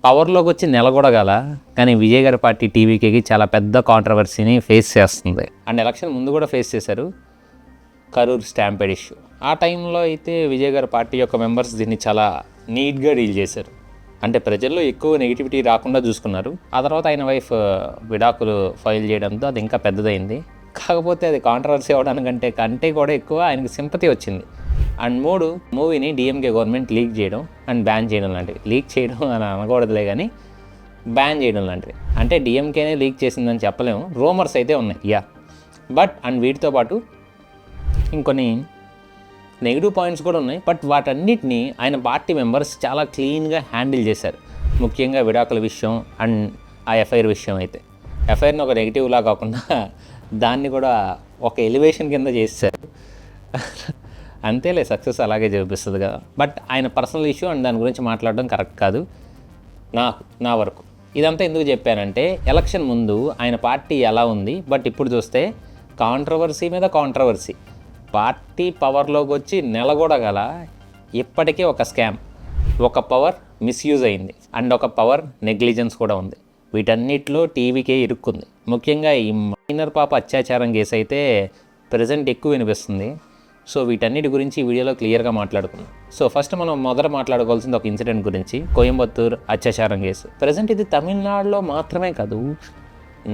పవర్లోకి వచ్చి నెల కూడా గల, కానీ విజయ్ గారి పార్టీ టీవీకేకి చాలా పెద్ద కాంట్రవర్సీని ఫేస్ చేస్తుంది. అండ్ ఎలక్షన్ ముందు కూడా ఫేస్ చేశారు, కరూర్ స్టాంపేడ్ ఇష్యూ. ఆ టైంలో అయితే విజయ్ గారి పార్టీ యొక్క మెంబర్స్ దీన్ని చాలా నీట్గా డీల్ చేశారు. అంటే ప్రజల్లో ఎక్కువ నెగిటివిటీ రాకుండా చూసుకున్నారు. ఆ తర్వాత ఆయన వైఫ్ విడాకులు ఫైల్ చేయడంతో అది ఇంకా పెద్దదైంది. కాకపోతే అది కాంట్రవర్సీ అవ్వడానికంటే కూడా ఎక్కువ ఆయనకి సింపతి వచ్చింది. అండ్ మూవీని డిఎంకే గవర్నమెంట్ లీక్ చేయడం అండ్ బ్యాన్ చేయడం లాంటివి. లీక్ చేయడం అని అనకూడదులే కానీ బ్యాన్ చేయడం లాంటివి. అంటే డిఎంకేనే లీక్ చేసిందని చెప్పలేము, రూమర్స్ అయితే ఉన్నాయి. బట్ అండ్ వీటితో పాటు ఇంకొన్ని నెగిటివ్ పాయింట్స్ కూడా ఉన్నాయి. బట్ వాటన్నిటిని ఆయన పార్టీ మెంబర్స్ చాలా క్లీన్గా హ్యాండిల్ చేశారు. ముఖ్యంగా విడాకుల విషయం అండ్ ఆ ఎఫ్ఐఆర్ విషయం అయితే ఎఫ్ఐఆర్ని ఒక నెగిటివ్లా కాకుండా దాన్ని కూడా ఒక ఎలివేషన్ కింద చేశారు. అంతేలే, సక్సెస్ అలాగే చూపిస్తుంది కదా. బట్ ఆయన పర్సనల్ ఇష్యూ అండ్ దాని గురించి మాట్లాడడం కరెక్ట్ కాదు నా వరకు. ఇదంతా ఎందుకు చెప్పానంటే ఎలక్షన్ ముందు ఆయన పార్టీ ఎలా ఉంది, బట్ ఇప్పుడు చూస్తే కాంట్రవర్సీ మీద కాంట్రవర్సీ. పార్టీ పవర్లోకి వచ్చి నెల కూడా గల ఇప్పటికే ఒక స్కామ్, ఒక పవర్ మిస్యూజ్ అయింది అండ్ ఒక పవర్ నెగ్లిజెన్స్ కూడా ఉంది. వీటన్నిటిలో టీవీకే ఇరుక్కుంది. ముఖ్యంగా ఈ మైనర్ పాప అత్యాచారం కేసు అయితే ప్రజెంట్ ఎక్కువ వినిపిస్తుంది. సో వీటన్నిటి గురించి ఈ వీడియోలో క్లియర్గా మాట్లాడుకున్నాం. సో ఫస్ట్ మనం మొదట మాట్లాడుకోవాల్సింది ఒక ఇన్సిడెంట్ గురించి, కోయంబత్తూర్ అత్యాచారం కేసు. ప్రజెంట్ ఇది తమిళనాడులో మాత్రమే కాదు,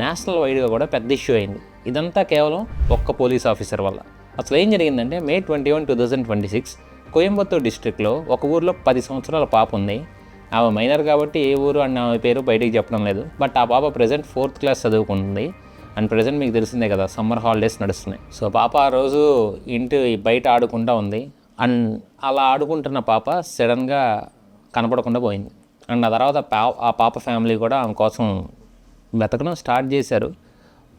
నేషనల్ వైడ్గా కూడా పెద్ద ఇష్యూ అయింది. ఇదంతా కేవలం ఒక్క పోలీస్ ఆఫీసర్ వల్ల. అసలు ఏం జరిగిందంటే May 21, 2026 కోయంబత్తూర్ డిస్ట్రిక్ట్లో ఒక ఊర్లో 10 సంవత్సరాల పాప ఉంది. ఆమె మైనర్ కాబట్టి ఏ ఊరు అన్న ఆమె పేరు బయటికి చెప్పడం లేదు. బట్ ఆ పాప ప్రజెంట్ 4th క్లాస్ చదువుకుంటుంది. అండ్ ప్రజెంట్ మీకు తెలిసిందే కదా, సమ్మర్ హాలిడేస్ నడుస్తున్నాయి. సో పాప ఆ రోజు ఇంటి బయట ఆడుకుంటూ ఉంది. అండ్ అలా ఆడుకుంటున్న పాప సడన్గా కనపడకుండా పోయింది. అండ్ ఆ తర్వాత ఆ పాప ఫ్యామిలీ కూడా ఆమె కోసం వెతకడం స్టార్ట్ చేశారు.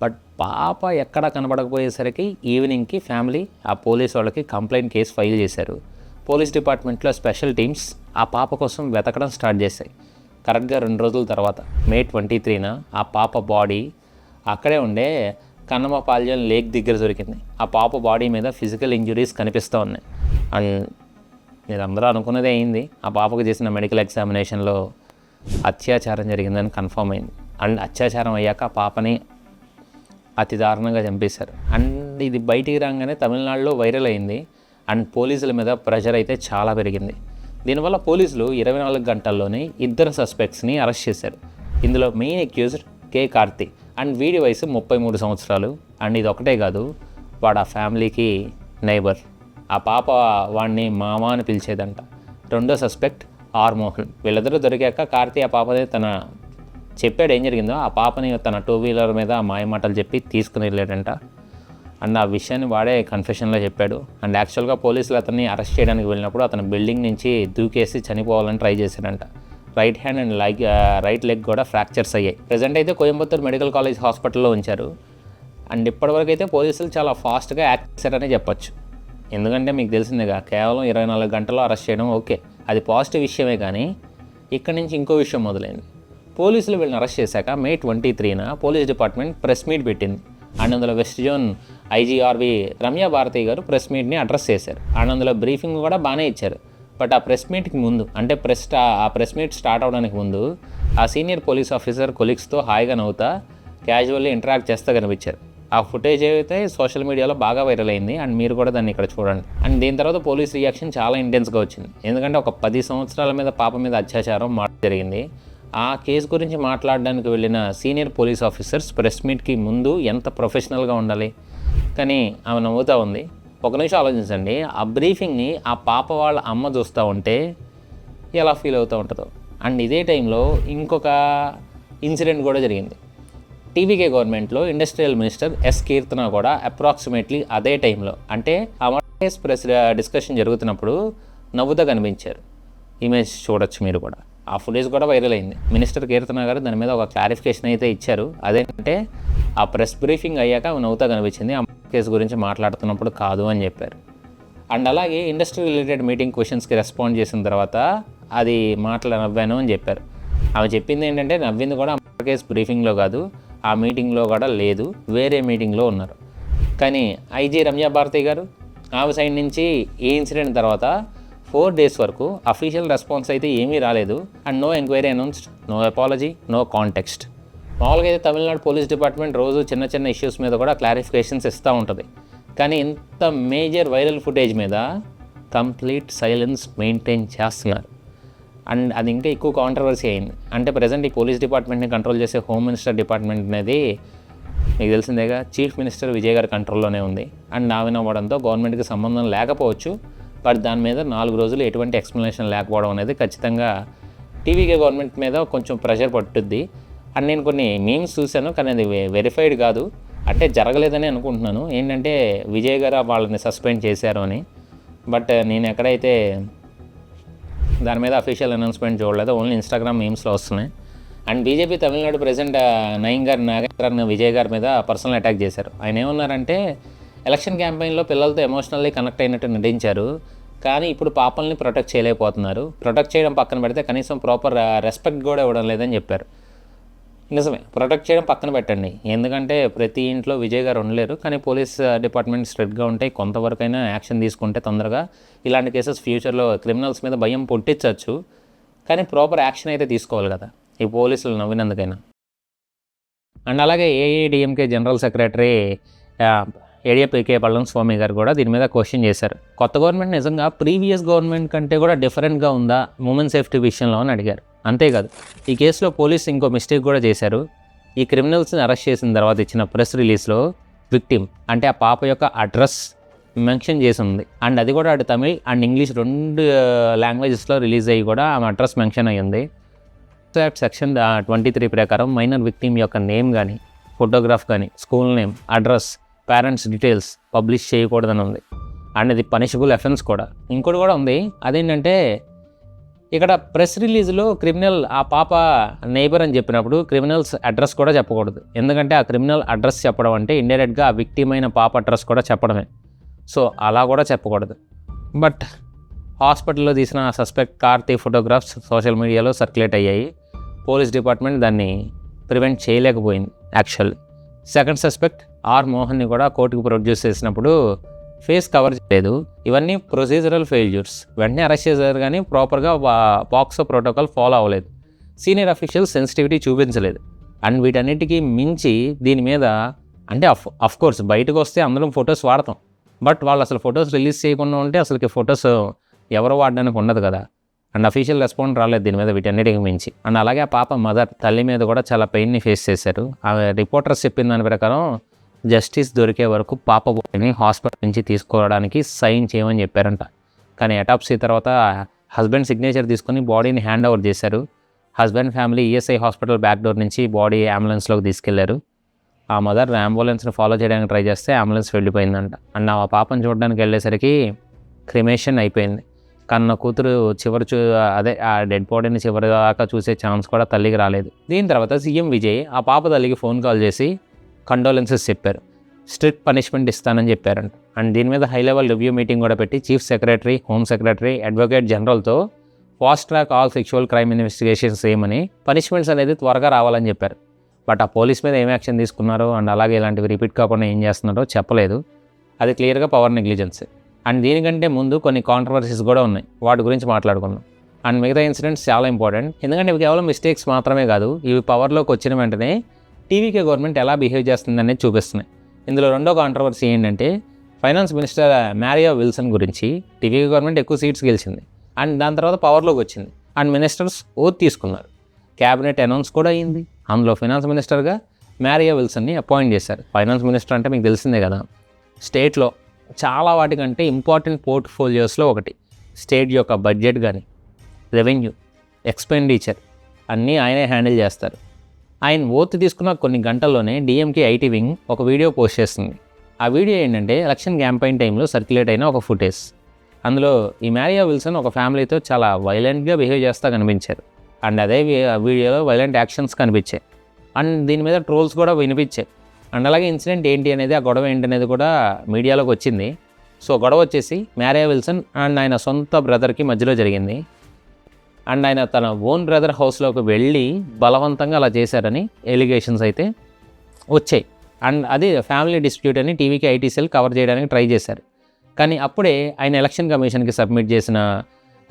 బట్ పాప ఎక్కడ కనబడకపోయేసరికి ఈవినింగ్కి ఫ్యామిలీ ఆ పోలీస్ వాళ్ళకి కంప్లైంట్ కేసు ఫైల్ చేశారు. పోలీస్ డిపార్ట్మెంట్లో స్పెషల్ టీమ్స్ ఆ పాప కోసం వెతకడం స్టార్ట్ చేశాయి. కరెక్ట్గా 2 రోజుల తర్వాత May 23న ఆ పాప బాడీ అక్కడే ఉండే కన్నమపాల్యం లేక్ దగ్గర దొరికింది. ఆ పాప బాడీ మీద ఫిజికల్ ఇంజురీస్ కనిపిస్తూ ఉన్నాయి. అండ్ మీరు అందరూ అనుకున్నదే అయింది. ఆ పాపకు చేసిన మెడికల్ ఎగ్జామినేషన్లో అత్యాచారం జరిగిందని కన్ఫర్మ్ అయింది. అండ్ అత్యాచారం అయ్యాక ఆ పాపని అతి దారుణంగా చంపేశారు. అండ్ ఇది బయటికి రాగానే తమిళనాడులో వైరల్ అయింది. అండ్ పోలీసుల మీద ప్రెషర్ అయితే చాలా పెరిగింది. దీనివల్ల పోలీసులు 24 గంటల్లోనే 2 సస్పెక్ట్స్ని అరెస్ట్ చేశారు. ఇందులో main accused K Karthi and వీడి వయసు 33 సంవత్సరాలు. అండ్ ఇది ఒకటే కాదు, వాడు ఆ ఫ్యామిలీకి నైబర్. ఆ పాప వాడిని మామ అని పిలిచేదంట. రెండో సస్పెక్ట్ ఆర్ మోహన్. వీళ్ళిద్దరూ దొరికాక కార్తీ ఆ పాపని చెప్పాడు ఏం జరిగిందో. ఆ పాపని తన 2-వీలర్ మీద మాయమాటలు చెప్పి తీసుకుని వెళ్ళాడంట. అండ్ ఆ విషయాన్ని వాడే కన్ఫెషన్లో చెప్పాడు. అండ్ యాక్చువల్గా పోలీసులు అతన్ని అరెస్ట్ చేయడానికి వెళ్ళినప్పుడు అతను బిల్డింగ్ నుంచి దూకేసి చనిపోవాలని ట్రై చేశాడంట. Right hand and right leg కూడా ఫ్రాక్చర్స్ అయ్యాయి. ప్రజెంట్ అయితే కోయంబత్తూర్ మెడికల్ కాలేజ్ హాస్పిటల్లో ఉంచారు. అండ్ ఇప్పటివరకు అయితే పోలీసులు చాలా ఫాస్ట్గా యాక్ట్ చేశారనే చెప్పొచ్చు. ఎందుకంటే మీకు తెలిసిందేగా, కేవలం 24 గంటల్లో అరెస్ట్ చేయడం ఓకే, అది పాజిటివ్ విషయమే. కానీ ఇక్కడి నుంచి ఇంకో విషయం మొదలైంది. పోలీసులు వీళ్ళని అరెస్ట్ చేశాక May 23న పోలీస్ డిపార్ట్మెంట్ ప్రెస్ మీట్ పెట్టింది. అండ్ అందులో west zone IG R V Ramya Bharathi గారు ప్రెస్ మీట్ని అడ్రస్ చేశారు. అండ్ అందులో బ్రీఫింగ్ కూడా బాగానే ఇచ్చారు. బట్ ఆ ప్రెస్ మీట్కి ముందు, అంటే ఆ ప్రెస్ మీట్ స్టార్ట్ అవడానికి ముందు ఆ సీనియర్ పోలీస్ ఆఫీసర్ కొలీగ్స్తో హాయిగా నవ్వుతా క్యాజువల్లీ ఇంటరాక్ట్ చేస్తూ కనిపించారు. ఆ ఫుటేజ్ అయితే సోషల్ మీడియాలో బాగా వైరల్ అయింది. అండ్ మీరు కూడా దాన్ని ఇక్కడ చూడండి. అండ్ దీని తర్వాత పోలీస్ రియాక్షన్ చాలా ఇంటెన్స్గా వచ్చింది. ఎందుకంటే ఒక 10 సంవత్సరాల మీద పాప మీద అత్యాచారం జరిగింది. ఆ కేసు గురించి మాట్లాడడానికి వెళ్ళిన సీనియర్ పోలీస్ ఆఫీసర్స్ ప్రెస్ మీట్కి ముందు ఎంత ప్రొఫెషనల్గా ఉండాలి. కానీ ఆమె నవ్వుతూ ఉంది. ఒక నిమిషం ఆలోచించండి, ఆ బ్రీఫింగ్ని ఆ పాప వాళ్ళ అమ్మ చూస్తూ ఉంటే ఎలా ఫీల్ అవుతూ ఉంటుందో. అండ్ ఇదే టైంలో ఇంకొక ఇన్సిడెంట్ కూడా జరిగింది. టీవీకే గవర్నమెంట్లో ఇండస్ట్రియల్ మినిస్టర్ ఎస్ కీర్తన కూడా అప్రాక్సిమేట్లీ అదే టైంలో, అంటే ఆ కేస్ ప్రెస్ డిస్కషన్ జరుగుతున్నప్పుడు నవ్వుతూ కనిపించారు. ఇమేజ్ చూడొచ్చు మీరు కూడా. ఆ ఫుటేజ్ కూడా వైరల్ అయింది. మినిస్టర్ కీర్తన గారు దాని మీద ఒక క్లారిఫికేషన్ అయితే ఇచ్చారు. అదేంటంటే ఆ ప్రెస్ బ్రీఫింగ్ అయ్యాక ఆమె నవ్వుతా కనిపించింది, ఆ కేసు గురించి మాట్లాడుతున్నప్పుడు కాదు అని చెప్పారు. అండ్ అలాగే ఇండస్ట్రీ రిలేటెడ్ మీటింగ్ క్వశ్చన్స్కి రెస్పాండ్ చేసిన తర్వాత అది నవ్వాను అని చెప్పారు. ఆమె చెప్పింది ఏంటంటే నవ్వింది కూడా కేసు బ్రీఫింగ్లో కాదు, ఆ మీటింగ్లో కూడా లేదు, వేరే మీటింగ్లో ఉన్నారు. కానీ ఐజీ రమ్య భారతి గారు ఆమె సైడ్ నుంచి ఈ ఇన్సిడెంట్ తర్వాత 4 days వరకు అఫీషియల్ రెస్పాన్స్ అయితే ఏమీ రాలేదు. And no enquiry announced, no apology, no context. మామూలుగా అయితే తమిళనాడు పోలీస్ డిపార్ట్మెంట్ రోజు చిన్న చిన్న ఇష్యూస్ మీద కూడా క్లారిఫికేషన్స్ ఇస్తూ ఉంటుంది. కానీ ఇంత మేజర్ వైరల్ ఫుటేజ్ మీద కంప్లీట్ సైలెన్స్ మెయింటైన్ చేస్తున్నారు. అండ్ అది ఇంకా ఎక్కువ కాంట్రవర్సీ అయింది. అంటే ప్రజెంట్ ఈ పోలీస్ డిపార్ట్మెంట్ని కంట్రోల్ చేసే హోమ్ మినిస్టర్ డిపార్ట్మెంట్ అనేది మీకు తెలిసిందేగా, చీఫ్ మినిస్టర్ విజయ్ గారి కంట్రోల్లోనే ఉంది. అండ్ నావినవ్వడంతో గవర్నమెంట్కి సంబంధం లేకపోవచ్చు, బట్ దాని మీద 4 రోజులు ఎటువంటి ఎక్స్ప్లెనేషన్ లేకపోవడం అనేది ఖచ్చితంగా టీవీకే గవర్నమెంట్ మీద కొంచెం ప్రెషర్ పట్టుద్ది. అండ్ నేను కొన్ని మీమ్స్ చూశాను, కానీ అది వెరిఫైడ్ కాదు, అంటే జరగలేదని అనుకుంటున్నాను. ఏంటంటే విజయ్ గారు వాళ్ళని సస్పెండ్ చేశారు అని. బట్ నేను ఎక్కడైతే దాని మీద అఫీషియల్ అనౌన్స్మెంట్ చూడలేదు, ఓన్లీ ఇన్స్టాగ్రామ్ మీమ్స్లో వస్తున్నాయి. And BJP Tamil Nadu president Nagendran Vijay గారి మీద పర్సనల్ అటాక్ చేశారు. ఆయన ఏమన్నారంటే ఎలక్షన్ క్యాంపెయిన్లో పిల్లలతో ఎమోషనల్లీ కనెక్ట్ అయినట్టు నటించారు, కానీ ఇప్పుడు పాపల్ని ప్రొటెక్ట్ చేయలేకపోతున్నారు. ప్రొటెక్ట్ చేయడం పక్కన పెడితే కనీసం ప్రాపర్ రెస్పెక్ట్ కూడా ఇవ్వడం లేదని చెప్పారు. నిజమే, ప్రొటెక్ట్ చేయడం పక్కన పెట్టండి, ఎందుకంటే ప్రతి ఇంట్లో విజయ్ గారు ఉండలేరు. కానీ పోలీస్ డిపార్ట్మెంట్ స్ట్రిక్ట్గా ఉంటాయి, కొంతవరకైనా యాక్షన్ తీసుకుంటే తొందరగా ఇలాంటి కేసెస్ ఫ్యూచర్లో క్రిమినల్స్ మీద భయం పుట్టించవచ్చు. కానీ ప్రాపర్ యాక్షన్ అయితే తీసుకోవాలి కదా ఈ పోలీసులు నవ్వినందుకైనా. అండ్ అలాగే AIADMK general secretary ADMK Palaniswami గారు కూడా దీని మీద క్వశ్చన్ చేశారు. కొత్త గవర్నమెంట్ నిజంగా ప్రీవియస్ గవర్నమెంట్ కంటే కూడా డిఫరెంట్గా ఉందా ఉమెన్ సేఫ్టీ విషయంలో అని అడిగారు. అంతేకాదు, ఈ కేసులో పోలీసు ఇంకో మిస్టేక్ కూడా చేశారు. ఈ క్రిమినల్స్ని అరెస్ట్ చేసిన తర్వాత ఇచ్చిన ప్రెస్ రిలీజ్లో విక్టిమ్ అంటే ఆ పాప యొక్క అడ్రస్ మెన్షన్ చేసి ఉంది. అండ్ అది కూడా అటు తమిళ్ అండ్ ఇంగ్లీష్ 2 లాంగ్వేజెస్లో రిలీజ్ అయ్యి కూడా ఆమె అడ్రస్ మెన్షన్ అయ్యి ఉంది. సెక్షన్ 23 ప్రకారం మైనర్ విక్టిమ్ యొక్క నేమ్ కానీ, ఫోటోగ్రాఫ్ కానీ, school name, address, parents details publish చేయకూడదని ఉంది. అండ్ ఇది పనిషబుల్ అఫెన్స్ కూడా. ఇంకోటి కూడా ఉంది, అదేంటంటే ఇక్కడ ప్రెస్ రిలీజ్లో క్రిమినల్ ఆ పాప నైబర్ అని చెప్పినప్పుడు క్రిమినల్స్ అడ్రస్ కూడా చెప్పకూడదు. ఎందుకంటే ఆ క్రిమినల్ అడ్రస్ చెప్పడం అంటే ఇండైరెక్ట్గా ఆ విక్టిమ్ అయిన పాప అడ్రస్ కూడా చెప్పడమే. సో అలా కూడా చెప్పకూడదు. బట్ హాస్పిటల్లో తీసిన సస్పెక్ట్ కార్తీ ఫోటోగ్రాఫ్స్ సోషల్ మీడియాలో సర్క్యులేట్ అయ్యాయి. పోలీస్ డిపార్ట్మెంట్ దాన్ని ప్రివెంట్ చేయలేకపోయింది యాక్చువల్లీ. సెకండ్ సస్పెక్ట్ ఆర్ మోహన్ని కూడా కోర్టుకు ప్రొడ్యూస్ చేసినప్పుడు ఫేస్ కవర్ చేయలేదు. ఇవన్నీ ప్రొసీజరల్ ఫెయిల్యూర్స్. వెంటనే అరెస్ట్ చేశారు కానీ ప్రాపర్గా పాక్సో ప్రోటోకాల్ ఫాలో అవ్వలేదు. సీనియర్ అఫీషియల్స్ సెన్సిటివిటీ చూపించలేదు. అండ్ వీటన్నిటికీ మించి దీని మీద అంటే అఫ్ కోర్స్ బయటకు వస్తే అందరం ఫొటోస్ వాడతాం, బట్ వాళ్ళు అసలు ఫొటోస్ రిలీజ్ చేయకుండా ఉంటే అసలుకి ఫొటోస్ ఎవరు వాడడానికి ఉండదు కదా. అండ్ అఫీషియల్ రెస్పాండ్ రాలేదు దీని మీద వీటన్నిటికి మించి. అండ్ అలాగే ఆ పాప మదర్ తల్లి మీద కూడా చాలా పెయిన్ని ఫేస్ చేశారు. ఆ రిపోర్టర్స్ చెప్పిన దాని ప్రకారం జస్టిస్ దొరికే వరకు పాప బాడీని హాస్పిటల్ నుంచి తీసుకోవడానికి సైన్ చేయమని చెప్పారంట. కానీ అటాప్సీ తర్వాత హస్బెండ్ సిగ్నేచర్ తీసుకుని బాడీని హ్యాండ్ ఓవర్ చేశారు. Husband family ESI hospital back door నుంచి బాడీ అంబులెన్స్లోకి తీసుకెళ్లారు. ఆ మదర్ అంబులెన్స్ని ఫాలో చేయడానికి ట్రై చేస్తే అంబులెన్స్ వెళ్ళిపోయిందంట. అండ్ ఆ పాపను చూడడానికి వెళ్ళేసరికి క్రిమేషన్ అయిపోయింది. కన్న కూతురు అదే ఆ డెడ్ బాడీని చివరి దాకా చూసే ఛాన్స్ కూడా తల్లికి రాలేదు. దీని తర్వాత సీఎం విజయ్ ఆ పాప తల్లికి ఫోన్ కాల్ చేసి కండోలెన్సెస్ చెప్పారు, స్ట్రిక్ట్ పనిష్మెంట్ ఇస్తానని చెప్పారంట. అండ్ దీని మీద హై లెవెల్ రివ్యూ మీటింగ్ కూడా పెట్టి chief secretary, home secretary, advocate జనరల్తో fast track all sexual crime investigations చేయమని, పనిష్మెంట్స్ అనేది త్వరగా రావాలని చెప్పారు. బట్ ఆ పోలీస్ మీద ఏం యాక్షన్ తీసుకున్నారో అండ్ అలాగే ఇలాంటివి రిపీట్ కాకుండా ఏం చేస్తున్నారో చెప్పలేదు. అది క్లియర్గా పవర్ నెగ్లిజెన్స్. అండ్ దీనికంటే ముందు కొన్ని కాంట్రవర్సీస్ కూడా ఉన్నాయి, వాటి గురించి మాట్లాడుకుందాం. అండ్ మిగతా ఇన్సిడెంట్స్ చాలా ఇంపార్టెంట్, ఎందుకంటే ఇవి కేవలం మిస్టేక్స్ మాత్రమే కాదు, ఇవి పవర్లోకి వచ్చిన వెంటనే టీవీకే గవర్నమెంట్ ఎలా బిహేవ్ చేస్తుంది అనేది చూపిస్తున్నాయి. ఇందులో రెండో కాంట్రవర్సీ ఏంటంటే ఫైనాన్స్ మినిస్టర్ మ్యారియా విల్సన్ గురించి. టీవీకే గవర్నమెంట్ ఎక్కువ సీట్స్ గెలిచింది అండ్ దాని తర్వాత పవర్లోకి వచ్చింది అండ్ మినిస్టర్స్ ఓత్ తీసుకున్నారు. క్యాబినెట్ అనౌన్స్ కూడా అయింది. అందులో ఫైనాన్స్ మినిస్టర్గా మ్యారియా విల్సన్ని అపాయింట్ చేశారు. ఫైనాన్స్ మినిస్టర్ అంటే మీకు తెలిసిందే కదా, స్టేట్లో చాలా వాటికంటే ఇంపార్టెంట్ పోర్ట్ఫోలియోస్లో ఒకటి. స్టేట్ యొక్క బడ్జెట్ కానీ, రెవెన్యూ, ఎక్స్పెండిచర్ అన్నీ ఆయనే హ్యాండిల్ చేస్తారు. ఆయన ఓత్ తీసుకున్న కొన్ని గంటల్లోనే డిఎంకే ఐటీ వింగ్ ఒక వీడియో పోస్ట్ చేస్తుంది. ఆ వీడియో ఏంటంటే ఎలక్షన్ క్యాంపెయిన్ టైంలో సర్క్యులేట్ అయిన ఒక ఫుటేజ్. అందులో ఈ మ్యారియా విల్సన్ ఒక ఫ్యామిలీతో చాలా వైలెంట్గా బిహేవ్ చేస్తూ కనిపించారు. అండ్ అదే వీడియోలో వైలెంట్ యాక్షన్స్ కనిపించాయి అండ్ దీని మీద ట్రోల్స్ కూడా వినిపించాయి. అండ్ అలాగే ఇన్సిడెంట్ ఏంటి అనేది, ఆ గొడవ ఏంటి అనేది కూడా మీడియాలోకి వచ్చింది. సో గొడవ వచ్చేసి మ్యారియా విల్సన్ అండ్ ఆయన సొంత బ్రదర్కి మధ్యలో జరిగింది. అండ్ ఆయన తన ఓన్ బ్రదర్ హౌస్లోకి వెళ్ళి బలవంతంగా అలా చేశారని ఎలిగేషన్స్ అయితే వచ్చాయి. అండ్ అది ఫ్యామిలీ డిస్ప్యూట్ అని టీవీకి ఐటీ సెల్ కవర్ చేయడానికి ట్రై చేశారు. కానీ అప్పుడే ఆయన ఎలక్షన్ కమిషన్కి సబ్మిట్ చేసిన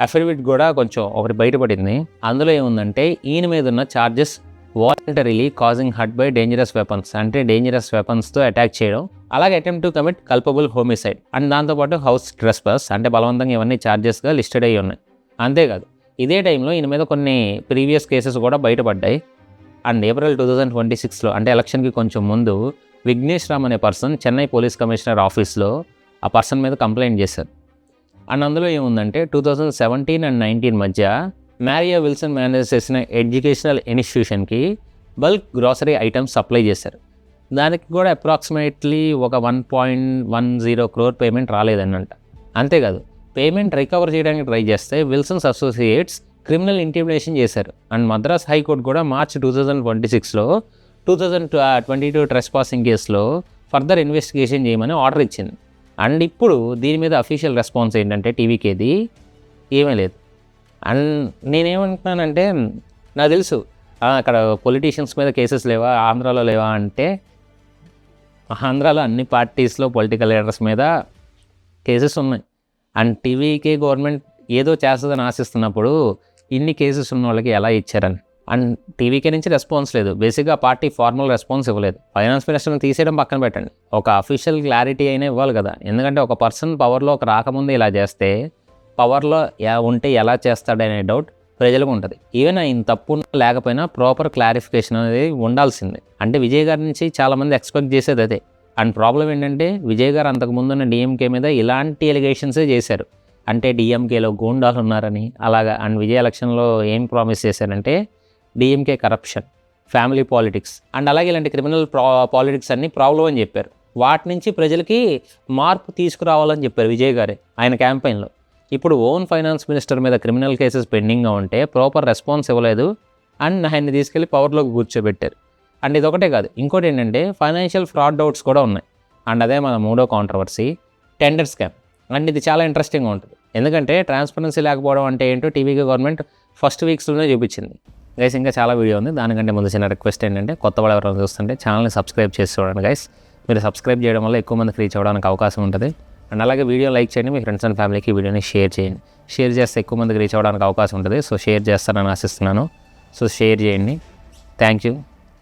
అఫిడవిట్ కూడా కొంచెం ఒకటి బయటపడింది. అందులో ఏముందంటే ఈయన మీద ఉన్న charges voluntarily causing hurt by dangerous weapons, అంటే డేంజరస్ వెపన్స్తో అటాక్ చేయడం, అలాగే attempt to commit culpable homicide and దాంతోపాటు హౌస్ ట్రెస్పాస్, అంటే బలవంతంగా ఇవన్నీ ఛార్జెస్గా లిస్టెడ్ అయ్యి ఉన్నాయి. అంతేకాదు ఇదే టైంలో ఈయన మీద కొన్ని ప్రీవియస్ కేసెస్ కూడా బయటపడ్డాయి. అండ్ ఏప్రిల్ 2026లో అంటే ఎలక్షన్కి కొంచెం ముందు విఘ్నేష్ రామ్ అనే పర్సన్ చెన్నై పోలీస్ కమిషనర్ ఆఫీస్లో ఆ పర్సన్ మీద కంప్లైంట్ చేశారు. అండ్ అందులో ఏముందంటే 2017 and 19 మధ్య మ్యారియా విల్సన్ మేనేజ్ చేసిన ఎడ్యుకేషనల్ ఇన్స్టిట్యూషన్కి బల్క్ గ్రాసరీ ఐటమ్స్ సప్లై చేశారు. దానికి కూడా అప్రాక్సిమేట్లీ ఒక 1.10 crore పేమెంట్ రాలేదనంట. అంతేకాదు పేమెంట్ రికవర్ చేయడానికి ట్రై చేస్తే విల్సన్స్ అసోసియేట్స్ క్రిమినల్ ఇంటిమిడేషన్ చేశారు. అండ్ మద్రాస్ హైకోర్టు కూడా మార్చ్ 2026లో 2022 ట్రెస్ పాసింగ్ కేసులో ఫర్దర్ ఇన్వెస్టిగేషన్ చేయమని ఆర్డర్ ఇచ్చింది. అండ్ ఇప్పుడు దీని మీద అఫీషియల్ రెస్పాన్స్ ఏంటంటే టీవీకేది ఏమీ లేదు. అండ్ నేనేమంటున్నానంటే నాకు తెలుసు అక్కడ పొలిటీషియన్స్ మీద కేసెస్ లేవా, ఆంధ్రాలో లేవా అంటే ఆంధ్రాలో అన్ని పార్టీస్లో పొలిటికల్ లీడర్స్ మీద కేసెస్ ఉన్నాయి. అండ్ టీవీకే గవర్నమెంట్ ఏదో చేస్తుందని ఆశిస్తున్నప్పుడు ఇన్ని కేసెస్ ఉన్న వాళ్ళకి ఎలా ఇచ్చారని. అండ్ టీవీకే నుంచి రెస్పాన్స్ లేదు. బేసిక్గా పార్టీ ఫార్మల్ రెస్పాన్స్ ఇవ్వలేదు. ఫైనాన్స్ మినిస్టర్ని తీసేయడం పక్కన పెట్టండి, ఒక అఫీషియల్ క్లారిటీ అయినా ఇవ్వాలి కదా. ఎందుకంటే ఒక పర్సన్ పవర్లోకి రాకముందే ఇలా చేస్తే పవర్లో ఉంటే ఎలా చేస్తాడనే డౌట్ ప్రజలకు ఉంటుంది. ఈవెన్ ఆయన తప్పు లేకపోయినా ప్రాపర్ క్లారిఫికేషన్ అనేది ఉండాల్సిందే. అంటే విజయ్ గారి నుంచి చాలామంది ఎక్స్పెక్ట్ చేసేది అదే. అండ్ ప్రాబ్లం ఏంటంటే విజయ్ గారు అంతకుముందున్న డిఎంకే మీద ఇలాంటి ఎలిగేషన్సే చేశారు. అంటే డిఎంకేలో గూండాలు ఉన్నారని అలాగా. అండ్ విజయ్ ఎలక్షన్లో ఏం ప్రామిస్ చేశారంటే DMK corruption, family politics and అలాగే ఇలాంటి క్రిమినల్ పాలిటిక్స్ అన్ని ప్రాబ్లం అని చెప్పారు. వాటి నుంచి ప్రజలకి మార్పు తీసుకురావాలని చెప్పారు విజయ్ గారే ఆయన క్యాంపెయిన్లో. ఇప్పుడు ఓన్ ఫైనాన్స్ మినిస్టర్ మీద క్రిమినల్ కేసెస్ పెండింగ్గా ఉంటే ప్రాపర్ రెస్పాన్స్ ఇవ్వలేదు అండ్ ఆయన్ని తీసుకెళ్ళి పవర్లోకి కూర్చోబెట్టారు. అండ్ ఇది ఒకటే కాదు, ఇంకోటి ఏంటంటే ఫైనాన్షియల్ ఫ్రాడ్ డౌట్స్ కూడా ఉన్నాయి. అండ్ అదే మన మూడో కాంట్రవర్సీ, టెండర్ స్కామ్. అండ్ ఇది చాలా ఇంట్రెస్టింగ్గా ఉంటుంది. ఎందుకంటే ట్రాన్స్పరెన్సీ లేకపోవడం అంటే ఏంటో టీవీకి గవర్నమెంట్ ఫస్ట్ వీక్స్లోనే చూపించింది. గైస్ ఇంకా చాలా వీడియో ఉంది. దానికంటే ముందు చిన్న రిక్వెస్ట్ ఏంటంటే కొత్త వాళ్ళు ఎవరైనా చూస్తుంటే ఛానల్ని సబ్స్క్రైబ్ చేసి చూడండి గైస్. మీరు సబ్స్క్రైబ్ చేయడం వల్ల ఎక్కువ మందికి రీచ్ అవ్వడానికి అవకాశం ఉంటుంది. అండ్ అలాగే వీడియో లైక్ చేయండి, మీ ఫ్రెండ్స్ అండ్ ఫ్యామిలీకి వీడియోని షేర్ చేయండి. షేర్ చేస్తే ఎక్కువ మందికి రీచ్ అవ్వడానికి అవకాశం ఉంటుంది. సో షేర్ చేస్తానని ఆశిస్తున్నాను. సో షేర్ చేయండి. Thank you.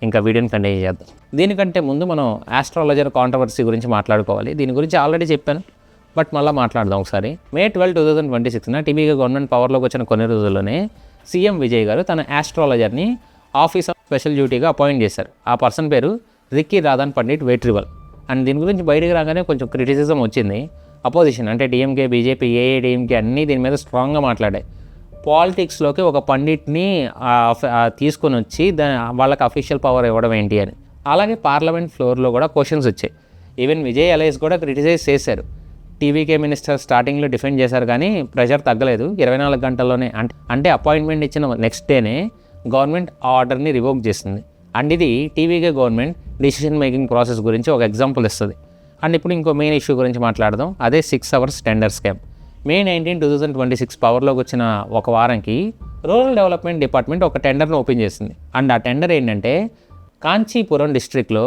ఇంకా వీడియోని కంటిన్యూ చేద్దాం. దీనికంటే ముందు మనం ఆస్ట్రాలజర్ కాంట్రవర్సీ గురించి మాట్లాడుకోవాలి. దీని గురించి ఆల్రెడీ చెప్పాను, బట్ మళ్ళీ మాట్లాడదాం ఒకసారి. May 12, 2026 టీవీగా గవర్నమెంట్ పవర్లోకి వచ్చిన కొన్ని రోజుల్లోనే సీఎం విజయ్ గారు తన ఆస్ట్రాలజర్ని ఆఫీస్ ఆఫ్ స్పెషల్ డ్యూటీగా అపాయింట్ చేశారు. ఆ పర్సన్ పేరు రిక్కీ రాధన్ పండిట్ వేట్రివల్. అండ్ దీని గురించి బయటకు రాగానే కొంచెం క్రిటిసిజం వచ్చింది. అపోజిషన్ అంటే డిఎంకే, బీజేపీ, ఏఐడిఎంకే అన్నీ దీని మీద స్ట్రాంగ్గా మాట్లాడాయి. పాలిటిక్స్లోకి ఒక పండిట్ని తీసుకొని వచ్చి వాళ్ళకి అఫీషియల్ పవర్ ఇవ్వడం ఏంటి అని. అలాగే పార్లమెంట్ ఫ్లోర్లో కూడా క్వశ్చన్స్ వచ్చాయి. ఈవెన్ విజయ్ అలైస్ కూడా క్రిటిసైజ్ చేశారు. టీవీకే మినిస్టర్ స్టార్టింగ్లో డిఫెండ్ చేశారు కానీ ప్రెషర్ తగ్గలేదు. 24 గంటల్లోనే అంటే అపాయింట్మెంట్ ఇచ్చిన నెక్స్ట్ డేనే గవర్నమెంట్ ఆ ఆర్డర్ని రివోక్ చేసింది. అండ్ ఇది TVK government decision making process గురించి ఒక ఎగ్జాంపుల్ ఇస్తుంది. అండ్ ఇప్పుడు ఇంకో మెయిన్ ఇష్యూ గురించి మాట్లాడదాం. అదే 6 hours టెండర్ స్కామ్. May 19, 2026 పవర్లోకి వచ్చిన ఒక వారంకి రూరల్ డెవలప్మెంట్ డిపార్ట్మెంట్ ఒక టెండర్ను ఓపెన్ చేసింది. అండ్ ఆ టెండర్ ఏంటంటే కాంచీపురం డిస్ట్రిక్ట్లో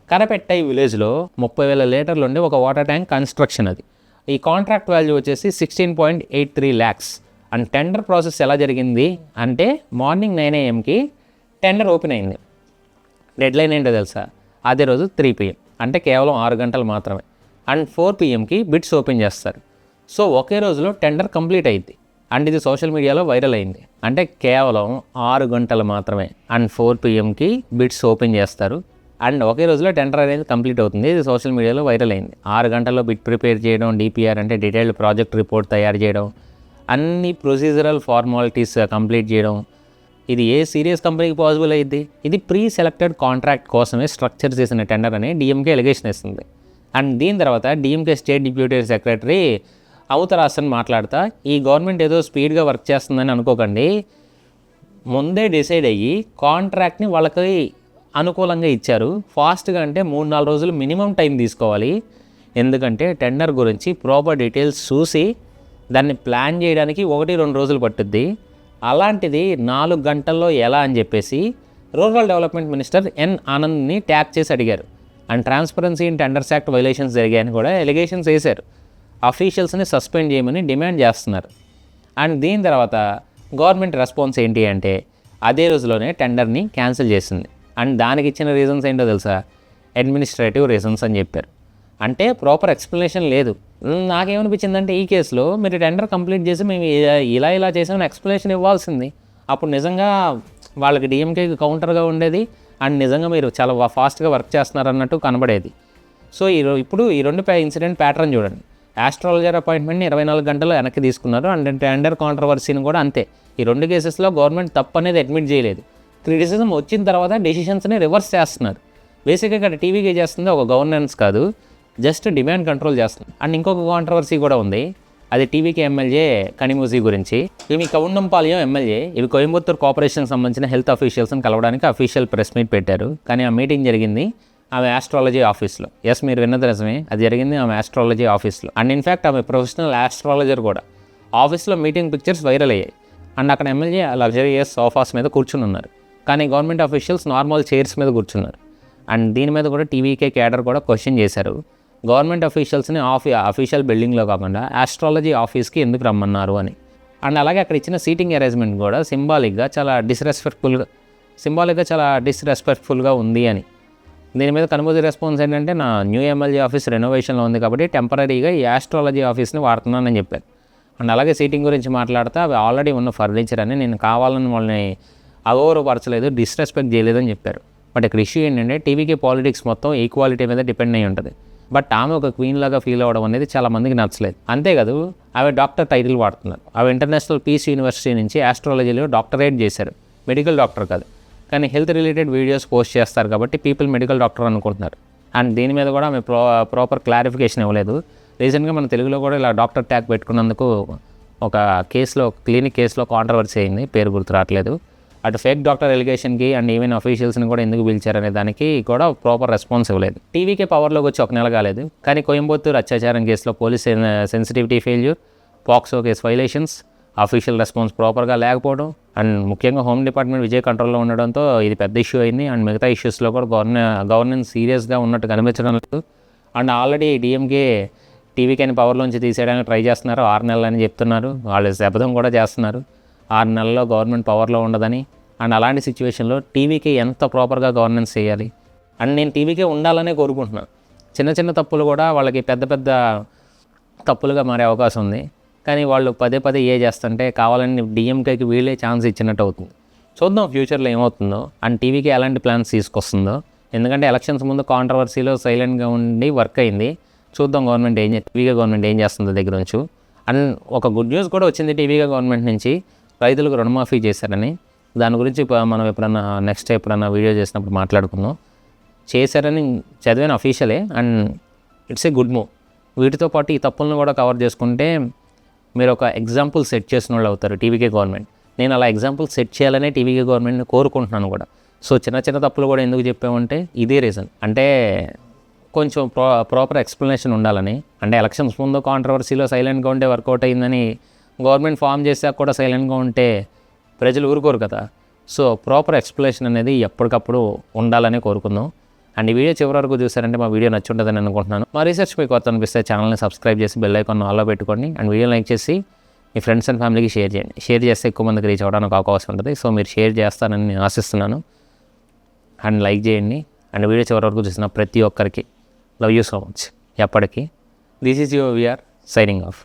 కరపెట్టై విలేజ్లో 30,000 లీటర్లు ఉండే ఒక వాటర్ ట్యాంక్ కన్స్ట్రక్షన్. అది ఈ కాంట్రాక్ట్ వాల్యూ వచ్చేసి 16.83 lakhs. అండ్ టెండర్ ప్రాసెస్ ఎలా జరిగింది అంటే మార్నింగ్ 9 AM టెండర్ ఓపెన్ అయింది. డెడ్లైన్ ఏంటో తెలుసా? అదే రోజు 3 PM, అంటే కేవలం 6 గంటలు మాత్రమే. అండ్ 4 PM బిడ్స్ ఓపెన్ చేస్తారు. సో ఒకే రోజులో టెండర్ కంప్లీట్ అయింది. అండ్ ఇది సోషల్ మీడియాలో వైరల్ అయింది. అంటే కేవలం 6 గంటలు మాత్రమే. అండ్ 4 PM బిడ్స్ ఓపెన్ చేస్తారు. అండ్ ఒకే రోజులో టెండర్ అనేది కంప్లీట్ అవుతుంది. ఇది సోషల్ మీడియాలో వైరల్ అయింది. 6 గంటల్లో బిడ్ ప్రిపేర్ చేయడం, డిపిఆర్ అంటే డీటెయిల్డ్ ప్రాజెక్ట్ రిపోర్ట్ తయారు చేయడం, అన్ని ప్రొసీజరల్ ఫార్మాలిటీస్ కంప్లీట్ చేయడం. ఇది ఏ సీరియస్ కంపెనీకి పాసిబుల్ అయ్యింది? ఇది ప్రీ సెలెక్టెడ్ కాంట్రాక్ట్ కోసమే స్ట్రక్చర్ చేసిన టెండర్ అని డిఎంకే ఎలిగేషన్ ఇస్తుంది. అండ్ దీని తర్వాత డిఎంకే స్టేట్ డిప్యూటీ సెక్రటరీ అవతరాసన్ మాట్లాడుతా ఈ గవర్నమెంట్ ఏదో స్పీడ్గా వర్క్ చేస్తుందని అనుకోకండి, ముందే డిసైడ్ అయ్యి కాంట్రాక్ట్ని వాళ్ళకి అనుకూలంగా ఇచ్చారు. ఫాస్ట్గా అంటే 3-4 రోజులు మినిమం టైం తీసుకోవాలి. ఎందుకంటే టెండర్ గురించి ప్రాపర్ డీటెయిల్స్ చూసి దాన్ని ప్లాన్ చేయడానికి 1-2 రోజులు పట్టుద్ది. అలాంటిది 4 గంటల్లో ఎలా అని చెప్పేసి రూరల్ డెవలప్మెంట్ మినిస్టర్ ఎన్ ఆనంద్ని ట్యాగ్ చేసి అడిగారు. And transparency in tenders act violations జరిగాయని కూడా ఎలిగేషన్స్ వేశారు. అఫీషియల్స్ని సస్పెండ్ చేయమని డిమాండ్ చేస్తున్నారు. అండ్ దీని తర్వాత గవర్నమెంట్ రెస్పాన్స్ ఏంటి అంటే అదే రోజులోనే టెండర్ని క్యాన్సిల్ చేసింది. అండ్ దానికి ఇచ్చిన రీజన్స్ ఏంటో తెలుసా? అడ్మినిస్ట్రేటివ్ రీజన్స్ అని చెప్పారు. అంటే ప్రాపర్ ఎక్స్ప్లెనేషన్ లేదు. నాకేమనిపించిందంటే ఈ కేసులో మీరు టెండర్ కంప్లీట్ చేసి మేము ఇలా చేసామని ఎక్స్ప్లెనేషన్ ఇవ్వాల్సింది. అప్పుడు నిజంగా వాళ్ళకి డిఎంకేకి కౌంటర్గా ఉండేది. అండ్ నిజంగా మీరు చాలా ఫాస్ట్గా వర్క్ చేస్తున్నారు అన్నట్టు కనబడేది. సో ఇప్పుడు ఈ రెండు ఇన్సిడెంట్ ప్యాటర్న్ చూడండి. ఆస్ట్రాలజర్ అపాయింట్మెంట్ని 24 గంటల్లో వెనక్కి తీసుకున్నారు. అండ్ టెండర్ కాంట్రవర్సీని కూడా అంతే. ఈ 2 కేసెస్లో గవర్నమెంట్ తప్పు అనేది అడ్మిట్ చేయలేదు. క్రిటిసిజం వచ్చిన తర్వాత డెసిషన్స్ని రివర్స్ చేస్తున్నారు. బేసిక్గా ఇక్కడ టీవీకి చేస్తుంది ఒక గవర్నెన్స్ కాదు, జస్ట్ డిమాండ్ కంట్రోల్ చేస్తుంది. అండ్ ఇంకొక కాంట్రవర్సీ కూడా ఉంది. అది టీవీకి ఎమ్మెల్యే కనిమూజీ గురించి. ఇవి కౌండంపాలెం ఎమ్మెల్యే ఇవి కోయంబత్తూర్ కార్పొరేషన్కి సంబంధించిన హెల్త్ అఫీషియల్స్ని కలవడానికి అఫీషియల్ ప్రెస్ మీట్ పెట్టారు. కానీ ఆ మీటింగ్ జరిగింది ఆమె ఆస్ట్రాలజీ ఆఫీస్లో. ఎస్, మీరు విన్నది నిజమే, అది జరిగింది ఆమె ఆస్ట్రాలజీ ఆఫీస్లో. అండ్ ఇన్ఫ్యాక్ట్ ఆమె ప్రొఫెషనల్ ఆస్ట్రాలజర్ కూడా. ఆఫీస్లో మీటింగ్ పిక్చర్స్ వైరల్ అయ్యాయి. అండ్ అక్కడ ఎమ్మెల్యే లగ్జరియస్ సోఫాస్ మీద కూర్చుని ఉన్నారు. కానీ గవర్నమెంట్ అఫీషియల్స్ నార్మల్ చైర్స్ మీద కూర్చున్నారు. అండ్ దీని మీద కూడా టీవీకే క్యాడర్ కూడా క్వశ్చన్ చేశారు. గవర్నమెంట్ అఫీషియల్స్ని అఫీషియల్ బిల్డింగ్లో కాకుండా ఆస్ట్రాలజీ ఆఫీస్కి ఎందుకు రమ్మన్నారు అని. అండ్ అలాగే అక్కడ ఇచ్చిన సీటింగ్ అరేంజ్మెంట్ కూడా సింబాలిక్గా చాలా డిస్రెస్పెక్ట్ఫుల్గా ఉంది అని. దీని మీద కనుమూజీ రెస్పాన్స్ ఏంటంటే నా న్యూ ఎమ్మెల్యే ఆఫీస్ రెనోవేషన్లో ఉంది కాబట్టి టెంపరీగా ఈ ఆస్ట్రాలజీ ఆఫీస్ని వాడుతున్నానని చెప్పారు. అండ్ అలాగే సీటింగ్ గురించి మాట్లాడితే అవి ఆల్రెడీ ఉన్న ఫర్నిచర్ అని, నేను కావాలని వాళ్ళని అగౌరవపరచలేదు, డిస్రెస్పెక్ట్ చేయలేదని చెప్పారు. బట్ ఇక్కడ ఇష్యూ ఏంటంటే టీవీకి పాలిటిక్స్ మొత్తం ఈక్వాలిటీ మీద డిపెండ్ అయి ఉంటుంది. బట్ ఆమె ఒక క్వీన్ లాగా ఫీల్ అవ్వడం అనేది చాలా మందికి నచ్చలేదు. అంతేకాదు ఆమె డాక్టర్ టైటిల్ వాడుతున్నారు. ఆమె ఇంటర్నేషనల్ పీస్ యూనివర్సిటీ నుంచి ఆస్ట్రాలజీలో డాక్టరేట్ చేశారు. మెడికల్ డాక్టర్ కాదు, కానీ హెల్త్ రిలేటెడ్ వీడియోస్ పోస్ట్ చేస్తారు కాబట్టి పీపుల్ మెడికల్ డాక్టర్ అనుకుంటున్నారు. అండ్ దీని మీద కూడా ఆమె ప్రాపర్ క్లారిఫికేషన్ ఇవ్వలేదు. రీసెంట్గా మన తెలుగులో కూడా ఇలా డాక్టర్ ట్యాగ్ పెట్టుకున్నందుకు ఒక క్లినిక్ కేసులో కాంట్రవర్సీ అయింది, పేరు గుర్తు రావట్లేదు. అటు ఫేక్ డాక్టర్ ఎలిగేషన్కి అండ్ ఈవెన్ అఫీషియల్స్ని కూడా ఎందుకు పిలిచారనే దానికి కూడా ప్రాపర్ రెస్పాన్స్ ఇవ్వలేదు. టీవీకే పవర్లోకి వచ్చి 1 నెల కాలేదు, కానీ కోయంబత్తూర్ అత్యాచారం కేసులో police sensitivity failure, POCSO case violations, official response ప్రాపర్గా లేకపోవడం, అండ్ ముఖ్యంగా హోమ్ డిపార్ట్మెంట్ విజయ్ కంట్రోల్లో ఉండడంతో ఇది పెద్ద ఇష్యూ అయింది. అండ్ మిగతా ఇష్యూస్లో కూడా గవర్నెన్స్ సీరియస్గా ఉన్నట్టు కనిపించడం లేదు. అండ్ ఆల్రెడీ డిఎంకే టీవీకేని పవర్లోంచి తీసేయడానికి ట్రై చేస్తున్నారు. 6 నెలలు అని చెప్తున్నారు. వాళ్ళు శపథం కూడా చేస్తున్నారు 6 నెలల్లో గవర్నమెంట్ పవర్లో ఉండదని. అండ్ అలాంటి సిచ్యువేషన్లో టీవీకి ఎంత ప్రాపర్గా గవర్నెన్స్ చేయాలి. అండ్ నేను టీవీకే ఉండాలనే కోరుకుంటున్నాను. చిన్న తప్పులు కూడా వాళ్ళకి పెద్ద తప్పులుగా మారే అవకాశం ఉంది. కానీ వాళ్ళు పదే చేస్తుంటే కావాలని డిఎంకేకి వీళ్ళే ఛాన్స్ ఇచ్చినట్టు అవుతుంది. చూద్దాం ఫ్యూచర్లో ఏమవుతుందో. అండ్ టీవీకి ఎలాంటి ప్లాన్స్ తీసుకొస్తుందో. ఎందుకంటే ఎలక్షన్స్ ముందు కాంట్రవర్సీలో సైలెంట్గా ఉండి వర్క్ అయింది. చూద్దాం టీవీగా గవర్నమెంట్ ఏం చేస్తుందో దగ్గర నుంచి. అండ్ ఒక గుడ్ న్యూస్ కూడా వచ్చింది టీవీగా గవర్నమెంట్ నుంచి, రైతులకు రుణమాఫీ చేశారని. దాని గురించి మనం ఎప్పుడన్నా వీడియో చేసినప్పుడు మాట్లాడుకుందాం. చేశారని చదివిన అఫీషియలే. And it's a good move. వీటితో పాటు ఈ తప్పులను కూడా కవర్ చేసుకుంటే మీరు ఒక ఎగ్జాంపుల్ సెట్ చేసిన వాళ్ళు అవుతారు టీవీకే గవర్నమెంట్. నేను అలా ఎగ్జాంపుల్ సెట్ చేయాలనే టీవీకే గవర్నమెంట్ని కోరుకుంటున్నాను కూడా. సో చిన్న తప్పులు కూడా ఎందుకు చెప్పామంటే ఇదే రీజన్. అంటే కొంచెం ప్రాపర్ ఎక్స్ప్లెనేషన్ ఉండాలని. అంటే ఎలక్షన్స్ ముందు కాంట్రవర్సీలో సైలెంట్గా ఉంటే వర్కౌట్ అయిందని గవర్నమెంట్ ఫామ్ చేశాక కూడా సైలెంట్గా ఉంటే ప్రజలు ఊరుకోరు కదా. సో ప్రాపర్ ఎక్స్ప్లెనేషన్ అనేది ఎప్పటికప్పుడు ఉండాలని కోరుకుందాం. అండ్ ఈ వీడియో చివరి వరకు చూసారంటే మా వీడియో నచ్చి ఉంటుందని అనుకుంటున్నాను. మా రీసెర్చ్ మీకు కొత్త అనిపిస్తే ఛానల్ని సబ్స్క్రైబ్ చేసి బెల్ ఐకాన్ ఆల్లో పెట్టుకోండి. అండ్ వీడియో లైక్ చేసి మీ ఫ్రెండ్స్ అండ్ ఫ్యామిలీకి షేర్ చేయండి. షేర్ చేస్తే ఎక్కువ మందికి రీచ్ అవ్వడానికి అవకాశం ఉంటుంది. సో మీరు షేర్ చేస్తారని నేను ఆశిస్తున్నాను. అండ్ లైక్ చేయండి. అండ్ వీడియో చివరి వరకు చూసిన ప్రతి ఒక్కరికి లవ్ యూ సో మచ్. ఎప్పటికీ this is your VR signing of.